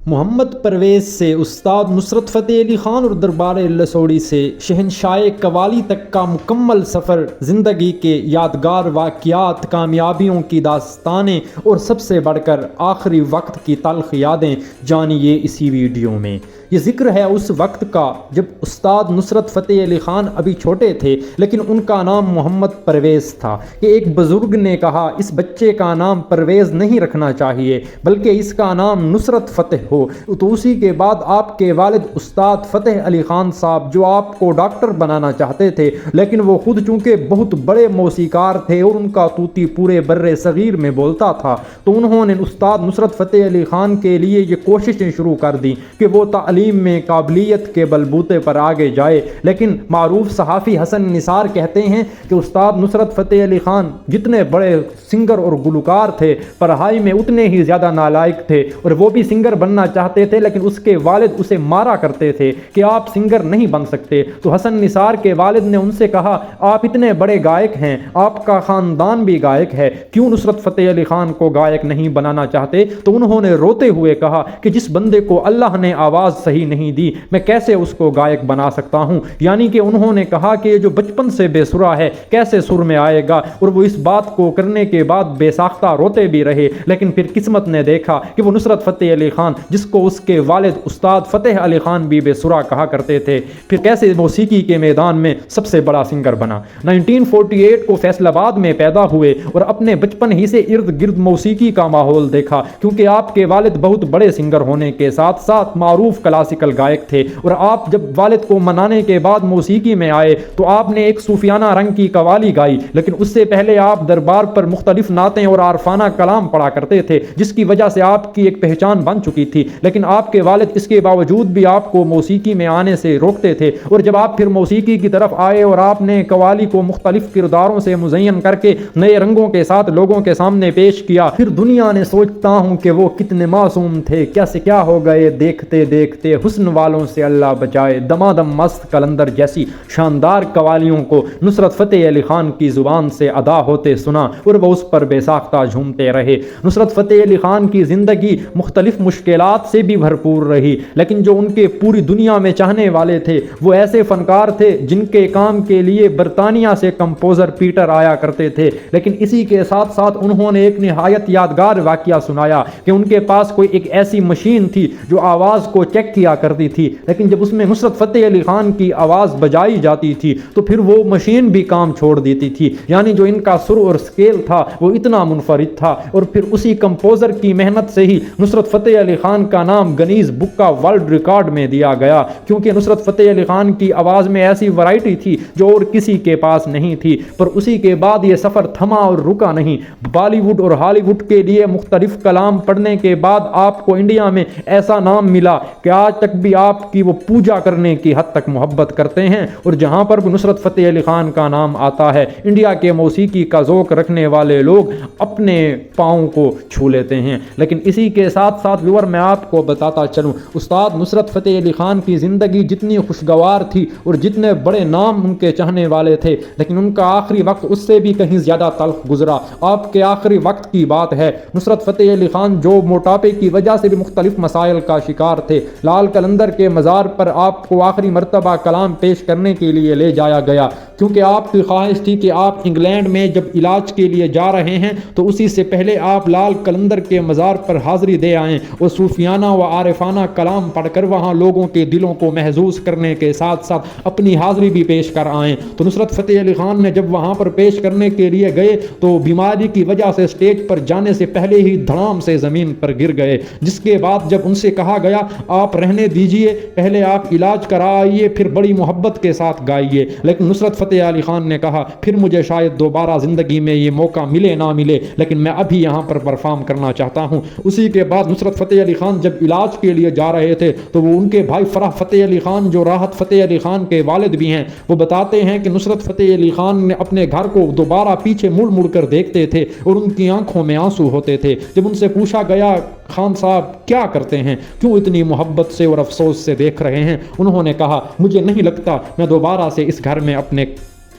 محمد پرویز سے استاد نصرت فتح علی خان اور دربار لسوڑی سے شہنشاہ قوالی تک کا مکمل سفر، زندگی کے یادگار واقعات، کامیابیوں کی داستانیں اور سب سے بڑھ کر آخری وقت کی تلخ یادیں جانیے اسی ویڈیو میں۔ یہ ذکر ہے اس وقت کا جب استاد نصرت فتح علی خان ابھی چھوٹے تھے، لیکن ان کا نام محمد پرویز تھا کہ ایک بزرگ نے کہا اس بچے کا نام پرویز نہیں رکھنا چاہیے بلکہ اس کا نام نصرت فتح ہو۔ تو اسی کے بعد آپ کے والد استاد فتح علی خان صاحب، جو آپ کو ڈاکٹر بنانا چاہتے تھے، لیکن وہ خود چونکہ بہت بڑے موسیقار تھے اور ان کا طوطی پورے بر صغیر میں بولتا تھا، تو انہوں نے استاد نصرت فتح علی خان کے لیے یہ کوششیں شروع کر دیں کہ وہ تعلیم میں قابلیت کے بلبوتے پر آگے جائے۔ لیکن معروف صحافی حسن نثار کہتے ہیں کہ استاد نصرت فتح علی خان جتنے بڑے سنگر اور گلوکار تھے، پڑھائی میں اتنے ہی زیادہ نالائق تھے، اور وہ بھی سنگر بننا چاہتے تھے لیکن اس کے والد اسے مارا کرتے تھے کہ آپ سنگر نہیں بن سکتے۔ تو حسن نثار کے والد نے ان سے کہا آپ اتنے بڑے گائک ہیں، آپ کا خاندان بھی گائک ہے، کیوں نصرت فتح علی خان کو گائک نہیں بنانا چاہتے؟ تو انہوں نے روتے ہوئے کہا کہ جس بندے کو اللہ نے آواز صحیح نہیں دی، میں کیسے اس کو گائک بنا سکتا ہوں؟ یعنی کہ انہوں نے کہا کہ جو بچپن سے بے سرا ہے کیسے سر میں آئے گا، اور وہ اس بات کو کرنے کے بعد بے ساختہ روتے بھی رہے۔ لیکن پھر قسمت نے دیکھا کہ وہ نصرت فتح علی خان، جس کو اس کے والد استاد فتح علی خان بھی بے سرا کہا کرتے تھے، پھر کیسے موسیقی کے میدان میں سب سے بڑا سنگر بنا۔ 1948 کو فیصل آباد میں پیدا ہوئے اور اپنے بچپن ہی سے ارد گرد موسیقی کا ماحول دیکھا، کیونکہ آپ کے والد بہت بڑے سنگر ہونے کے ساتھ ساتھ معروف کلاسیکل گائک تھے، اور آپ جب والد کو منانے کے بعد موسیقی میں آئے تو آپ نے ایک صوفیانہ رنگ کی قوالی گائی، لیکن اس سے پہلے آپ دربار پر مختلف نعتیں اور عارفانہ کلام پڑھا کرتے تھے، جس کی وجہ سے آپ کی ایک پہچان بن چکی تھی۔ لیکن آپ کے والد اس کے باوجود بھی آپ کو موسیقی میں آنے سے روکتے تھے، اور جب آپ پھر موسیقی کی طرف آئے اور آپ نے قوالی کو مختلف کرداروں سے مزین کر کے نئے رنگوں کے ساتھ لوگوں کے سامنے پیش کیا، پھر دنیا نے سوچتا ہوں کہ وہ کتنے معصوم تھے، کیا سے کیا ہو گئے دیکھتے دیکھتے، حسن والوں سے اللہ بچائے، دمادم مست کلندر جیسی شاندار قوالیوں کو نصرت فتح علی خان کی زبان سے ادا ہوتے سنا اور وہ اس پر بے ساختہ جھومتے رہے۔ نصرت فتح علی خان کی زندگی مختلف مشکلات سے بھی بھرپور رہی، لیکن جو ان کے پوری دنیا میں چاہنے والے تھے وہ ایسے فنکار تھے جن کے کام کے لیے برطانیہ سے کمپوزر پیٹر آیا کرتے تھے۔ لیکن اسی کے ساتھ ساتھ انہوں نے ایک نہایت یادگار واقعہ سنایا کہ ان کے پاس کوئی ایک ایسی مشین تھی جو آواز کو چیک کیا کرتی تھی، لیکن جب اس میں نصرت فتح علی خان کی آواز بجائی جاتی تھی تو پھر وہ مشین بھی کام چھوڑ دیتی تھی۔ یعنی جو ان کا سر اور سکیل تھا وہ اتنا منفرد تھا، اور پھر اسی کمپوزر کی محنت سے ہی نصرت فتح علی خان کا نام گنیز بک کا ورلڈ ریکارڈ میں دیا گیا، کیونکہ نصرت فتح علی خان کی آواز میں ایسی ورائٹی تھی جو اور کسی کے پاس نہیں تھی۔ پر اسی کے بعد یہ سفر تھما اور رکا نہیں۔ بالی ووڈ اور ہالی ووڈ کے لیے مختلف کلام پڑھنے کے بعد آپ کو انڈیا میں ایسا نام ملا کہ آج تک بھی آپ کی وہ پوجا کرنے کی حد تک محبت کرتے ہیں، اور جہاں پر بھی نصرت فتح علی خان کا نام آتا ہے انڈیا کے موسیقی کا ذوق رکھنے والے لوگ اپنے پاؤں کو چھو لیتے ہیں۔ لیکن اسی کے ساتھ ساتھ ویور میں آپ کو بتاتا چلوں، استاد نصرت فتح علی خان کی زندگی جتنی خوشگوار تھی اور جتنے بڑے نام ان کے چاہنے والے تھے، لیکن ان کا آخری وقت اس سے بھی کہیں زیادہ تلخ گزرا۔ آپ کے آخری وقت کی بات ہے، نصرت فتح علی خان جو موٹاپے کی وجہ سے بھی مختلف مسائل کا شکار تھے، لال قلندر کے مزار پر آپ کو آخری مرتبہ کلام پیش کرنے کے لیے لے جایا گیا، کیونکہ آپ کی خواہش تھی کہ آپ انگلینڈ میں جب علاج کے لیے جا رہے ہیں تو اسی سے پہلے آپ لال قلندر کے مزار پر حاضری دے آئیں اور صوفیانہ و عارفانہ کلام پڑھ کر وہاں لوگوں کے دلوں کو محظوظ کرنے کے ساتھ ساتھ اپنی حاضری بھی پیش کر آئیں۔ تو نصرت فتح علی خان نے جب وہاں پر پیش کرنے کے لیے گئے تو بیماری کی وجہ سے سٹیج پر جانے سے پہلے ہی دھڑام سے زمین پر گر گئے، جس کے بعد جب ان سے کہا گیا آپ رہنے دیجئے، پہلے آپ علاج کرائیے پھر بڑی محبت کے ساتھ گائیے، لیکن نصرت فتح علی خان نے کہا پھر مجھے شاید دوبارہ زندگی میں یہ موقع ملے نہ ملے، لیکن میں ابھی یہاں پر پرفارم کرنا چاہتا ہوں۔ اسی کے بعد نصرت فتح علی خان جب علاج کے لیے جا رہے تھے تو وہ ان کے بھائی فرح فتح علی خان جو راحت فتح علی خان کے والد بھی ہیں، وہ بتاتے ہیں کہ نصرت فتح علی خان نے اپنے گھر کو دوبارہ پیچھے مڑ مڑ کر دیکھتے تھے اور ان کی آنکھوں میں آنسو ہوتے تھے۔ جب ان سے پوچھا گیا خان صاحب کیا کرتے ہیں، کیوں اتنی محبت سے اور افسوس سے دیکھ رہے ہیں، انہوں نے کہا مجھے نہیں لگتا میں دوبارہ سے اس گھر میں اپنے